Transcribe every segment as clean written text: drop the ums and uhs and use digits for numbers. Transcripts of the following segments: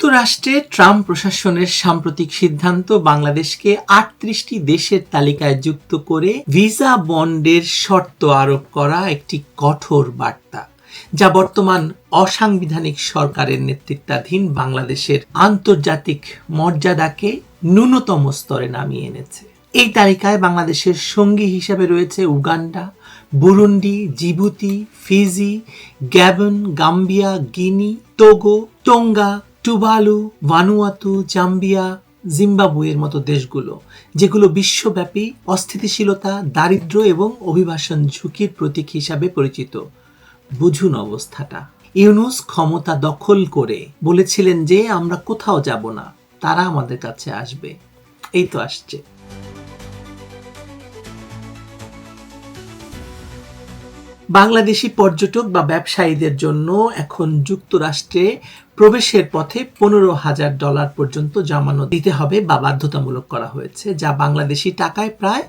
যুক্তরাষ্ট্রে ট্রাম্প প্রশাসনের সাম্প্রতিক সিদ্ধান্ত বাংলাদেশকে ৩৮টি দেশের তালিকায় যুক্ত করে ভিসা বন্ডের শর্ত আরোপ করা একটি কঠোর বার্তা, যা বর্তমান অসাংবিধানিক সরকারের নেতৃত্বাধীন বাংলাদেশের আন্তর্জাতিক মর্যাদাকে ন্যূনতম স্তরে নামিয়ে এনেছে। এই তালিকায় বাংলাদেশের সঙ্গী হিসাবে রয়েছে Uganda, Burundi, Djibouti, Fiji, Gabon, Gambia, Guinea, Togo, Tonga, Tuvalu, Vanuatu, Zambia, জিম্বাবুয়ের মতো দেশগুলো, যেগুলো বিশ্বব্যাপী অস্থিতিশীলতা, দারিদ্র্য এবং অভিবাসন ঝুঁকির প্রতীক হিসাবে পরিচিত। বুঝুন অবস্থাটা। ইউনূস ক্ষমতা দখল করে বলেছিলেন যে আমরা কোথাও যাব না, তারা আমাদের কাছে আসবে। এই তো আসছে। বাংলাদেশি পর্যটক বা ব্যবসায়ীদের জন্য এখন যুক্তরাষ্ট্রে প্রবেশের পথে $15,000 পর্যন্ত জমানো দিতে হবে বা বাধ্যতামূলক করা হয়েছে, যা বাংলাদেশি টাকায় প্রায়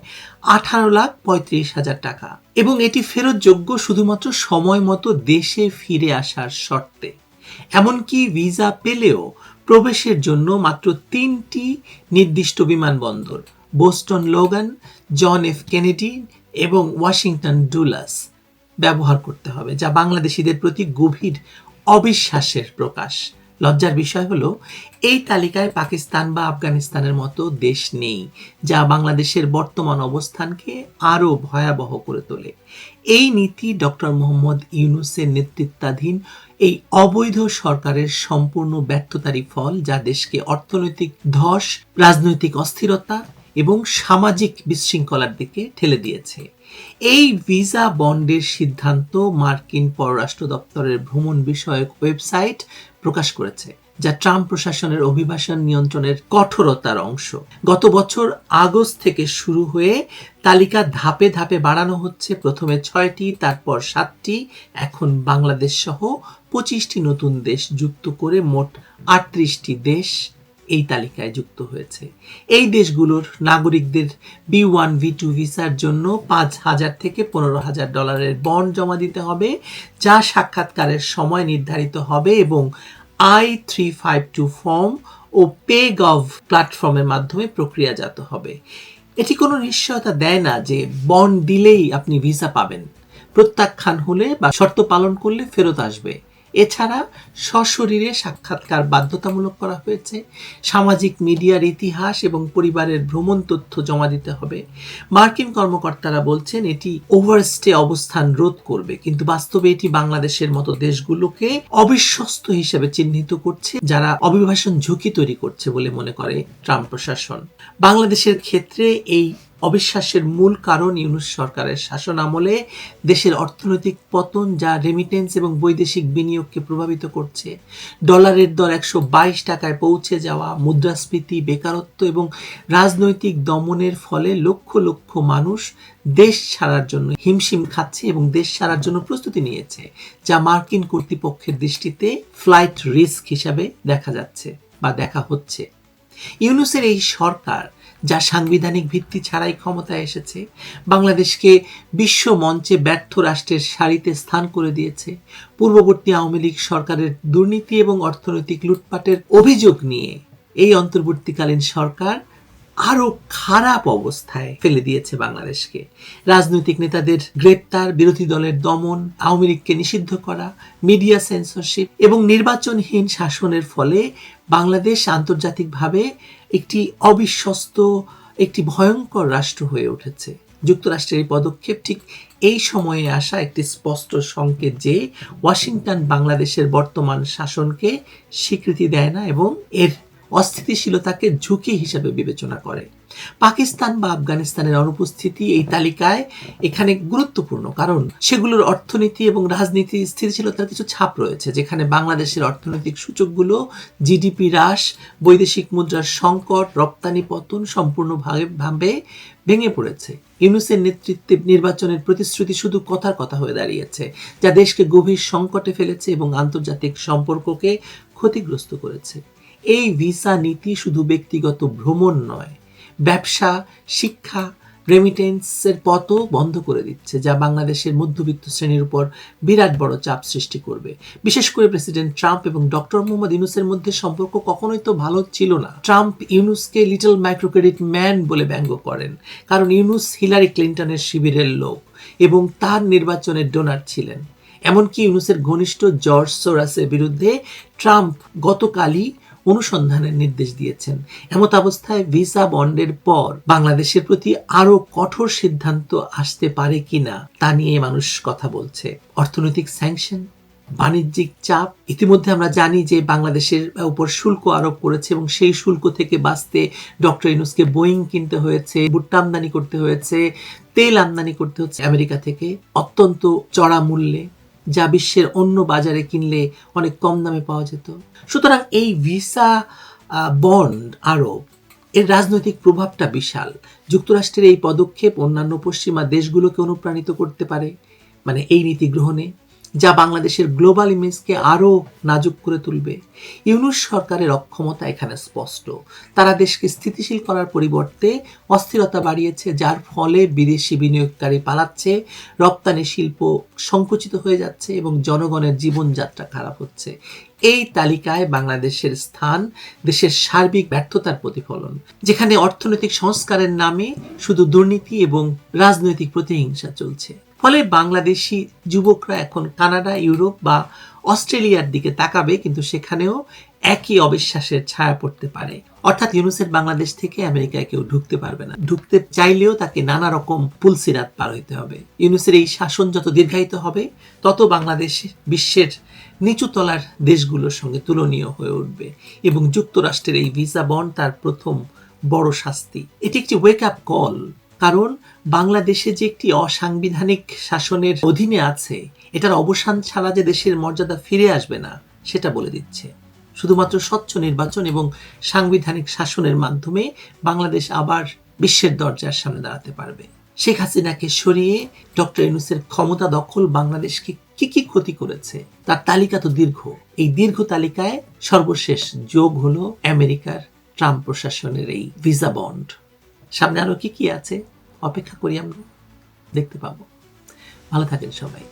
18,35,000 টাকা, এবং এটি ফেরতযোগ্য শুধুমাত্র সময় মতো দেশে ফিরে আসার শর্তে। এমনকি ভিসা পেলেও প্রবেশের জন্য মাত্র 3টি নির্দিষ্ট বিমানবন্দর, Boston Logan, John F Kennedy এবং ওয়াশিংটন ডুলাস ব্যবহার করতে হবে, যা বাংলাদেশিদের প্রতি গভীর অবিশ্বাসের প্রকাশ। লজ্জার বিষয় হলো এই তালিকায় পাকিস্তান বা আফগানিস্তানের মতো দেশ নেই, যা বাংলাদেশের বর্তমান অবস্থানকে আরও ভয়াবহ করে তোলে। এই নীতি ডক্টর মোহাম্মদ ইউনূসের নেতৃত্বাধীন এই অবৈধ সরকারের সম্পূর্ণ ব্যর্থতারই ফল, যা দেশকে অর্থনৈতিক ধস, রাজনৈতিক অস্থিরতা এবং সামাজিক বিশৃঙ্খলার দিকে ঠেলে দিয়েছে। এই ভিসা বন্ডের সিদ্ধান্ত মার্কিন পররাষ্ট্র দপ্তরের ভ্রমণ বিষয়ক ওয়েবসাইট প্রকাশ করেছে, যা ট্রাম্প প্রশাসনের অভিবাসন নিয়ন্ত্রণের কঠোরতার অংশ। গত বছর আগস্ট থেকে শুরু হয়ে তালিকা ধাপে ধাপে বাড়ানো হচ্ছে। প্রথমে 6টি, তারপর 7টি, এখন বাংলাদেশ সহ 25টি নতুন দেশ যুক্ত করে মোট 38টি দেশ এই তালিকায় যুক্ত হয়েছে। এই দেশগুলোর নাগরিকদের B1, B2 ভিসার জন্য $5,000 থেকে $15,000 বন্ড জমা দিতে হবে, যা সাক্ষাৎকারের সময় নির্ধারিত হবে এবং I-352 ফর্ম ও PayGov প্ল্যাটফর্মের মাধ্যমে প্রক্রিয়াজাত হবে। এটি কোনো নিশ্চয়তা দেয় না যে বন্ড দিলেই আপনি ভিসা পাবেন, প্রত্যাখ্যান হলে বা শর্ত পালন করলে ফেরত আসবে। এছাড়া সশরীরে সাক্ষাৎকার বাধ্যতামূলক করা হয়েছে। সামাজিক মিডিয়ার ইতিহাস এবং পরিবারের ভ্রমণ তথ্য জমা দিতে হবে। মার্কিন কর্মকর্তারা বলছেন এটি ওভারস্টে অবস্থান রোধ করবে, কিন্তু বাস্তবে এটি বাংলাদেশের মতো দেশগুলোকে অবিশ্বস্ত হিসেবে চিহ্নিত করছে, যারা অভিবাসন ঝুঁকি তৈরি করছে বলে মনে করে ট্রাম্প প্রশাসন। বাংলাদেশের ক্ষেত্রে এই অবিশ্বাসের মূল কারণ ইউনূস সরকারের শাসন আমলে দেশের অর্থনৈতিক পতন, যা রেমিটেন্স এবং বৈদেশিক বিনিয়োগকে প্রভাবিত করছে। ডলারের দর 122 টাকায় পৌঁছে যাওয়া, মুদ্রাস্ফীতি, বেকারত্ব এবং রাজনৈতিক দমনের ফলে লক্ষ লক্ষ মানুষ দেশ ছাড়ার জন্য হিমশিম খাচ্ছে এবং দেশ ছাড়ার জন্য প্রস্তুতি নিয়েছে, যা মার্কিন কর্তৃপক্ষের দৃষ্টিতে ফ্লাইট রিস্ক হিসাবে দেখা যাচ্ছে বা দেখা হচ্ছে। ইউনূসের এই সরকার, যা সাংবিধানিক ভিত্তি ছাড়াই ক্ষমতায় এসেছে, বাংলাদেশকে বিশ্ব মঞ্চে ব্যর্থ রাষ্ট্রের সারিতে স্থান করে দিয়েছে। পূর্ববর্তী আওয়ামী লীগ সরকারের দুর্নীতি এবং অর্থনৈতিক লুটপাটের অভিযোগ নিয়ে এই অন্তর্বর্তীকালীন সরকার আরো খারাপ অবস্থায় ফেলে দিয়েছে বাংলাদেশকে। রাজনৈতিক নেতাদের গ্রেপ্তার, বিরোধী দলের দমন, আওয়ামী লীগকে নিষিদ্ধ করা, মিডিয়া সেন্সরশিপ এবং নির্বাচনহীন শাসনের ফলে বাংলাদেশ আন্তর্জাতিকভাবে একটি অবিশ্বস্ত, একটি ভয়ঙ্কর রাষ্ট্র হয়ে উঠেছে। যুক্তরাষ্ট্রের এই পদক্ষেপ ঠিক এই সময়ে আসা একটি স্পষ্ট সংকেত যে ওয়াশিংটন বাংলাদেশের বর্তমান শাসনকে স্বীকৃতি দেয় না এবং এর অস্থিতিশীলতাকে ঝুঁকি হিসেবে বিবেচনা করে। পাকিস্তান বা আফগানিস্তানের অনুপস্থিতি এই তালিকায় এখানে গুরুত্বপূর্ণ, কারণ সেগুলোর অর্থনীতি এবং রাজনীতি স্থিতিশীলতার কিছু ছাপ রয়েছে, যেখানে বাংলাদেশের অর্থনৈতিক সূচকগুলো জিডিপি হ্রাস, বৈদেশিক মুদ্রার সংকট, রপ্তানি পতন সম্পূর্ণভাবে ভেঙে পড়েছে। ইউনূসের নেতৃত্বে নির্বাচনের প্রতিশ্রুতি শুধু কথার কথা হয়ে দাঁড়িয়েছে, যা দেশকে গভীর সংকটে ফেলেছে এবং আন্তর্জাতিক সম্পর্ককে ক্ষতিগ্রস্ত করেছে। এই ভিসা নীতি শুধু ব্যক্তিগত ভ্রমণ নয়, ব্যবসা, শিক্ষা, রেমিটেন্সের পথও বন্ধ করে দিচ্ছে, যা বাংলাদেশের মধ্যবিত্ত শ্রেণীর উপর বিরাট বড় চাপ সৃষ্টি করবে। বিশেষ করে প্রেসিডেন্ট ট্রাম্প এবং ডক্টর মোহাম্মদ ইউনূসের মধ্যে সম্পর্ক কখনোই তো ভালো ছিল না। ট্রাম্প ইউনূসকে লিটল মাইক্রোক্রেডিট ম্যান বলে ব্যঙ্গ করেন, কারণ ইউনূস হিলারি ক্লিন্টনের শিবিরের লোক এবং তার নির্বাচনের ডোনার ছিলেন। এমনকি ইউনূসের ঘনিষ্ঠ জর্জ সোরাসের বিরুদ্ধে ট্রাম্প গতকালই অনুসন্ধানের নির্দেশ দিয়েছেন। এমত অবস্থায় ভিসা বন্ডের পর বাংলাদেশের প্রতি আরো কঠোর সিদ্ধান্ত আসতে পারে কিনা তা নিয়ে মানুষ কথা বলছে। অর্থনৈতিক স্যাংশন, বাণিজ্যিক চাপ, ইতিমধ্যে আমরা জানি যে বাংলাদেশের উপর শুল্ক আরোপ করেছে এবং সেই শুল্ক থেকে বাঁচতে ডক্টর ইউনূসকে বোয়িং কিনতে হয়েছে, ভুট্টা আমদানি করতে হয়েছে, তেল আমদানি করতে হচ্ছে আমেরিকা থেকে অত্যন্ত চড়া মূল্যে, যা বিশ্বের অন্য বাজারে কিনলে অনেক কম দামে পাওয়া যেত। সুতরাং এই ভিসা বন্ড আরোপ এর রাজনৈতিক প্রভাবটা বিশাল। যুক্তরাষ্ট্রের এই পদক্ষেপ অন্যান্য পশ্চিমা দেশগুলোকে অনুপ্রাণিত করতে পারে, মানে এই নীতি গ্রহণে, যা বাংলাদেশের গ্লোবাল ইমেজকে আরও নাজুক করে তুলবে। ইউনূস সরকারের অক্ষমতা এখানে স্পষ্ট। তারা দেশকে স্থিতিশীল করার পরিবর্তে অস্থিরতা বাড়িয়েছে, যার ফলে বিদেশি বিনিয়োগকারী পালাচ্ছে, রপ্তানি শিল্প সংকুচিত হয়ে যাচ্ছে এবং জনগণের জীবনযাত্রা খারাপ হচ্ছে। এই তালিকায় বাংলাদেশের স্থান দেশের সার্বিক ব্যর্থতার প্রতিফলন, যেখানে অর্থনৈতিক সংস্কারের নামে শুধু দুর্নীতি এবং রাজনৈতিক প্রতিহিংসা চলছে। ফলে বাংলাদেশি যুবকরা এখন কানাডা, ইউরোপ বা অস্ট্রেলিয়ার দিকে তাকাবে, কিন্তু সেখানেও একই অবিশ্বাসের ছায়া পড়তে পারে। অর্থাৎ ইউনূসের বাংলাদেশ থেকে আমেরিকায় কেউ ঢুকতে পারবে না, ঢুকতে চাইলেও তাকে নানা রকম পুলসিরাত পার হইতে হবে। ইউনূসের এই শাসন যত দীর্ঘায়িত হবে, তত বাংলাদেশ বিশ্বের নিচুতলার দেশগুলোর সঙ্গে তুলনীয় হয়ে উঠবে এবং যুক্তরাষ্ট্রের এই ভিসা বন্ড তার প্রথম বড় শাস্তি। এটি একটি ওয়েক আপ কল, কারণ বাংলাদেশে যে একটি অসাংবিধানিক শাসনের অধীনে আছে, এটার অবসান ছাড়া যে দেশের মর্যাদা ফিরে আসবে না সেটা বলে দিচ্ছে। শুধুমাত্র স্বচ্ছ নির্বাচন এবং সাংবিধানিক শাসনের মাধ্যমে বাংলাদেশ আবার বিশ্বের দরজার সামনে দাঁড়াতে পারবে। শেখ হাসিনাকে সরিয়ে ডক্টর ইউনূসের ক্ষমতা দখল বাংলাদেশকে কি কি ক্ষতি করেছে তার তালিকা তো দীর্ঘ। এই দীর্ঘ তালিকায় সর্বশেষ যোগ হলো আমেরিকার ট্রাম্প প্রশাসনের এই ভিসা বন্ড। সামনে আরো কি কি আছে অপেক্ষা করি, আমরা দেখতে পাবো। ভালো থাকেন সবাই।